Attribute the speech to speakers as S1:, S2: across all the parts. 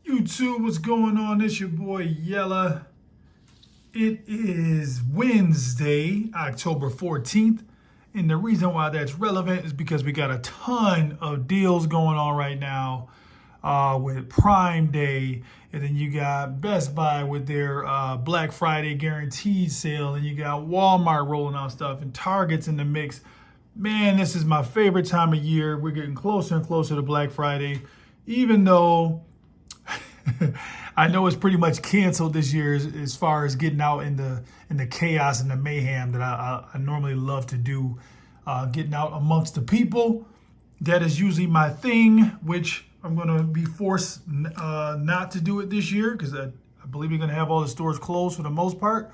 S1: YouTube, what's going on? It's your boy Yella. It is Wednesday, October 14th. And the reason why that's relevant is because we got a ton of deals going on right now with Prime Day. And then you got Best Buy with their Black Friday guaranteed sale. And you got Walmart rolling out stuff and Target's in the mix. Man, this is my favorite time of year. We're getting closer and closer to Black Friday, even though I know it's pretty much canceled this year as far as getting out in the chaos and the mayhem that I normally love to do, getting out amongst the people. That is usually my thing, which I'm going to be forced not to do it this year because I believe we're going to have all the stores closed for the most part.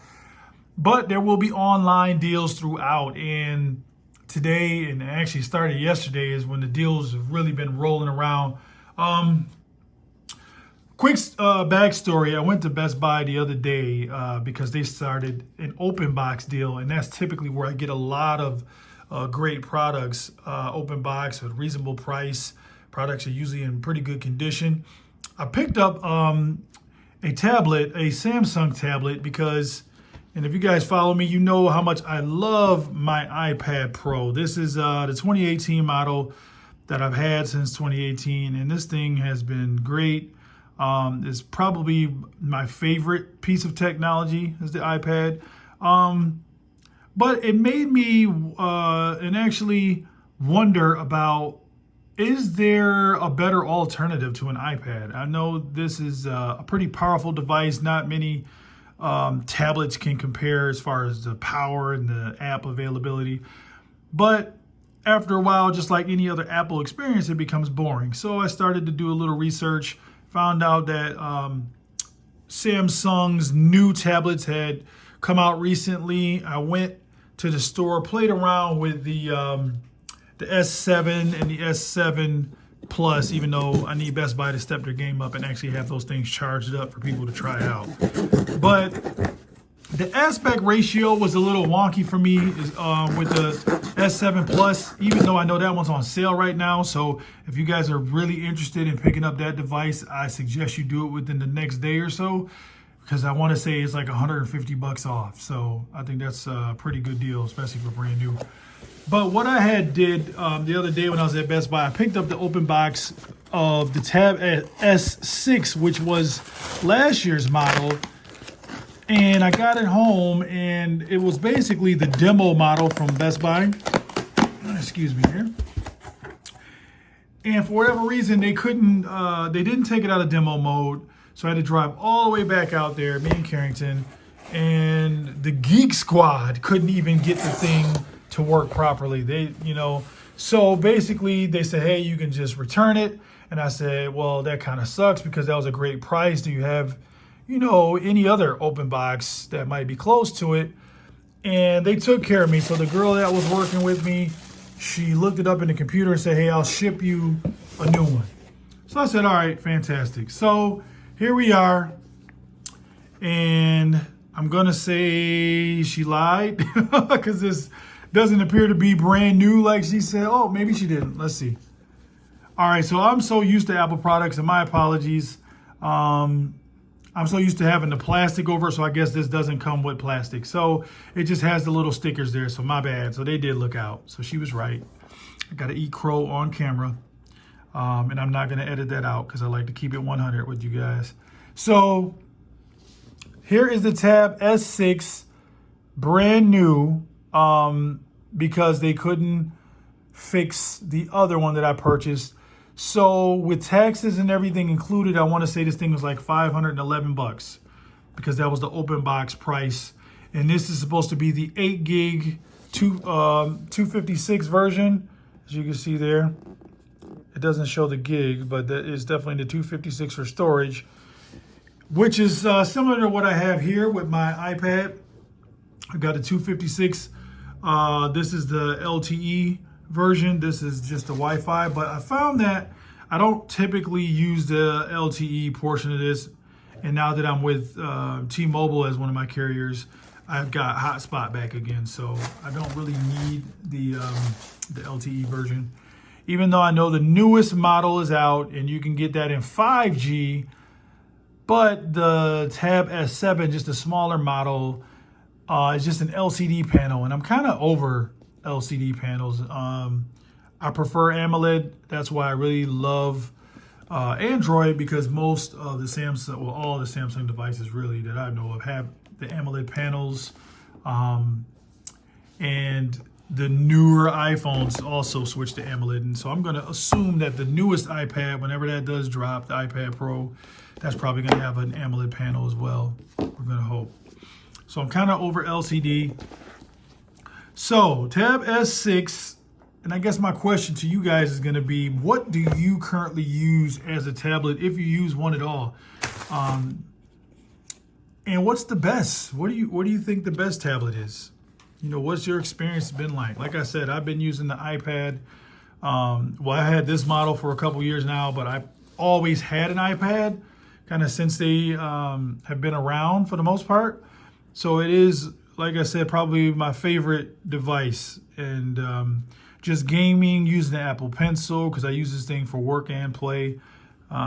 S1: But there will be online deals throughout. And today, and actually started yesterday, is when the deals have really been rolling around. Quick backstory, I went to Best Buy the other day because they started an open box deal, and that's typically where I get a lot of great products, open box with reasonable price. Products are usually in pretty good condition. I picked up a tablet, a Samsung tablet, because, and if you guys follow me, you know how much I love my iPad Pro. This is the 2018 model that I've had since 2018, and this thing has been great. It's probably my favorite piece of technology is the iPad. But it made me and actually wonder about, is there a better alternative to an iPad? I know this is a pretty powerful device. Not many tablets can compare as far as the power and the app availability. But after a while, just like any other Apple experience, it becomes boring. So I started to do a little research. Found out that Samsung's new tablets had come out recently. I went to the store, played around with the S7 and the S7 Plus, even though I need Best Buy to step their game up and actually have those things charged up for people to try out. But the aspect ratio was a little wonky for me with the S7 Plus, even though I know that one's on sale right now. So if you guys are really interested in picking up that device, I suggest you do it within the next day or so, because I want to say it's like $150 off. So I think that's a pretty good deal, especially for brand new. But what I had did the other day when I was at Best Buy, I picked up the open box of the Tab S6, which was last year's model. And I got it home, and it was basically the demo model from Best Buy. Excuse me here. And for whatever reason, they didn't take it out of demo mode. So I had to drive all the way back out there, me and Carrington. And the Geek Squad couldn't even get the thing to work properly. So basically they said, hey, you can just return it. And I said, well, that kind of sucks because that was a great price. Do you have any other open box that might be close to it? And they took care of me. So the girl that was working with me, she looked it up in the computer and said, hey, I'll ship you a new one. So I said, all right, fantastic. So here we are. And I'm going to say she lied because this doesn't appear to be brand new like she said. Oh, maybe she didn't. Let's see. All right, so I'm so used to Apple products, and my apologies. I'm so used to having the plastic over, so I guess this doesn't come with plastic. So it just has the little stickers there, so my bad. So they did look out. So she was right. I got to eat crow on camera. And I'm not going to edit that out because I like to keep it 100 with you guys. So here is the Tab S6, brand new, because they couldn't fix the other one that I purchased. So with taxes and everything included, I want to say this thing was like $511 because that was the open box price. And this is supposed to be the 8 gig 256 version. As you can see there, it doesn't show the gig, but that is definitely the 256 for storage, which is similar to what I have here with my iPad. I got a 256. This is the LTE version. This is just the Wi-Fi, but I found that I don't typically use the LTE portion of this. And now that I'm with T-Mobile as one of my carriers, I've got hotspot back again. So I don't really need the LTE version. even though I know the newest model is out and you can get that in 5G, But the Tab S7, just a smaller model, is just an LCD panel, and I'm kind of over LCD panels. I prefer AMOLED. That's why I really love Android, because most of the Samsung, well, all the Samsung devices really that I know of have the AMOLED panels, and the newer iPhones also switch to AMOLED. And so I'm going to assume that the newest iPad, whenever that does drop, the iPad Pro, that's probably going to have an AMOLED panel as well. We're going to hope. So I'm kind of over LCD. So Tab S6, and I guess my question to you guys is going to be, what do you currently use as a tablet, if you use one at all? And what's the best? What do you think the best tablet is? You know, what's your experience been like? Like I said, I've been using the iPad. Well, I had this model for a couple years now, but I've always had an iPad kind of since they have been around for the most part. So it is, like I said, probably my favorite device. And just gaming, using the Apple Pencil, because I use this thing for work and play.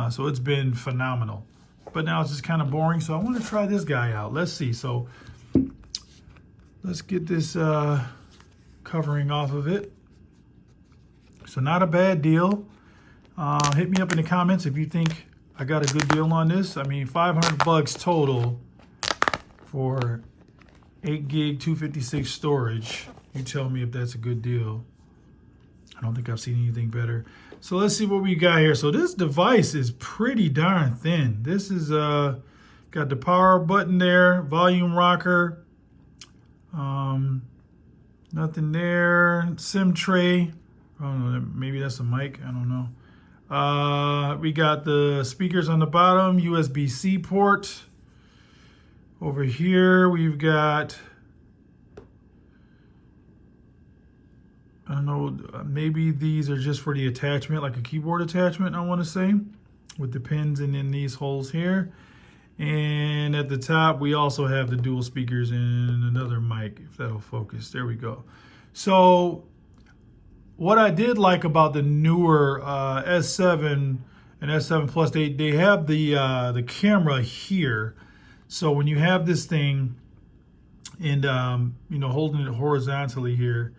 S1: So it's been phenomenal. But now it's just kind of boring, so I want to try this guy out. Let's see. So let's get this covering off of it. So not a bad deal. Hit me up in the comments if you think I got a good deal on this. I mean, $500 total for 8 gig 256 storage. You tell me if that's a good deal. I don't think I've seen anything better. So let's see what we got here. So this device is pretty darn thin. This is got the power button there, volume rocker, nothing there, SIM tray. I don't know, maybe that's a mic, I don't know. We got the speakers on the bottom, USB-C port. Over here we've got, I don't know, maybe these are just for the attachment, like a keyboard attachment, I want to say, with the pins and then these holes here. And at the top, we also have the dual speakers and another mic, if that'll focus. There we go. So what I did like about the newer S7 and S7 Plus, they have the camera here. So when you have this thing and, you know, holding it horizontally here,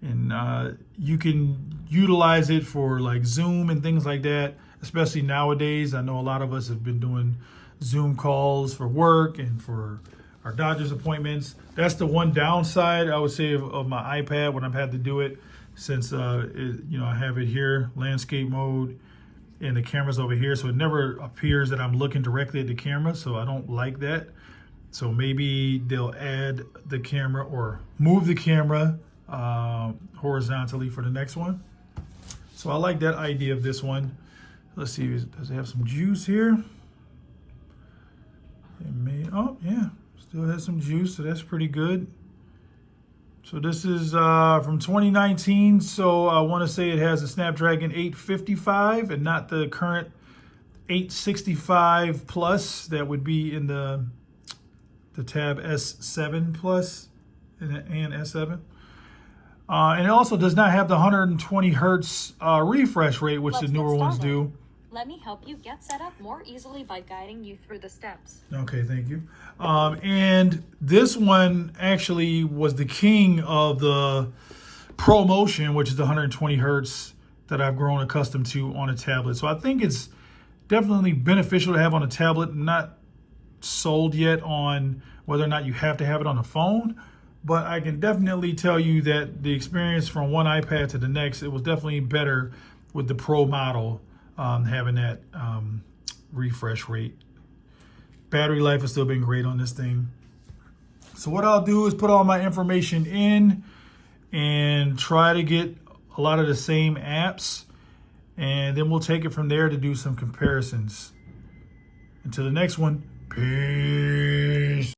S1: and you can utilize it for like Zoom and things like that, especially nowadays. I know a lot of us have been doing Zoom calls for work and for our doctor's appointments. That's the one downside, I would say, of my iPad when I've had to do it, since you know, I have it here, landscape mode, and the camera's over here, so it never appears that I'm looking directly at the camera, so I don't like that. So maybe they'll add the camera or move the camera horizontally for the next one. So I like that idea of this one. Let's see, does it have some juice here? It may, oh yeah, still has some juice, so that's pretty good. So this is from 2019, so I want to say it has a Snapdragon 855 and not the current 865 Plus that would be in the Tab S7 Plus and S7. And it also does not have the 120 hertz refresh rate, which the newer ones do.
S2: Let me help you get set up more easily by guiding you through the steps.
S1: Okay, thank you. And this one actually was the king of the ProMotion, which is the 120 hertz that I've grown accustomed to on a tablet. So I think it's definitely beneficial to have on a tablet. Not sold yet on whether or not you have to have it on a phone, but I can definitely tell you that the experience from one iPad to the next, it was definitely better with the Pro model, having that refresh rate. Battery life has still been great on this thing. So what I'll do is put all my information in and try to get a lot of the same apps, and then we'll take it from there to do some comparisons. Until the next one, peace.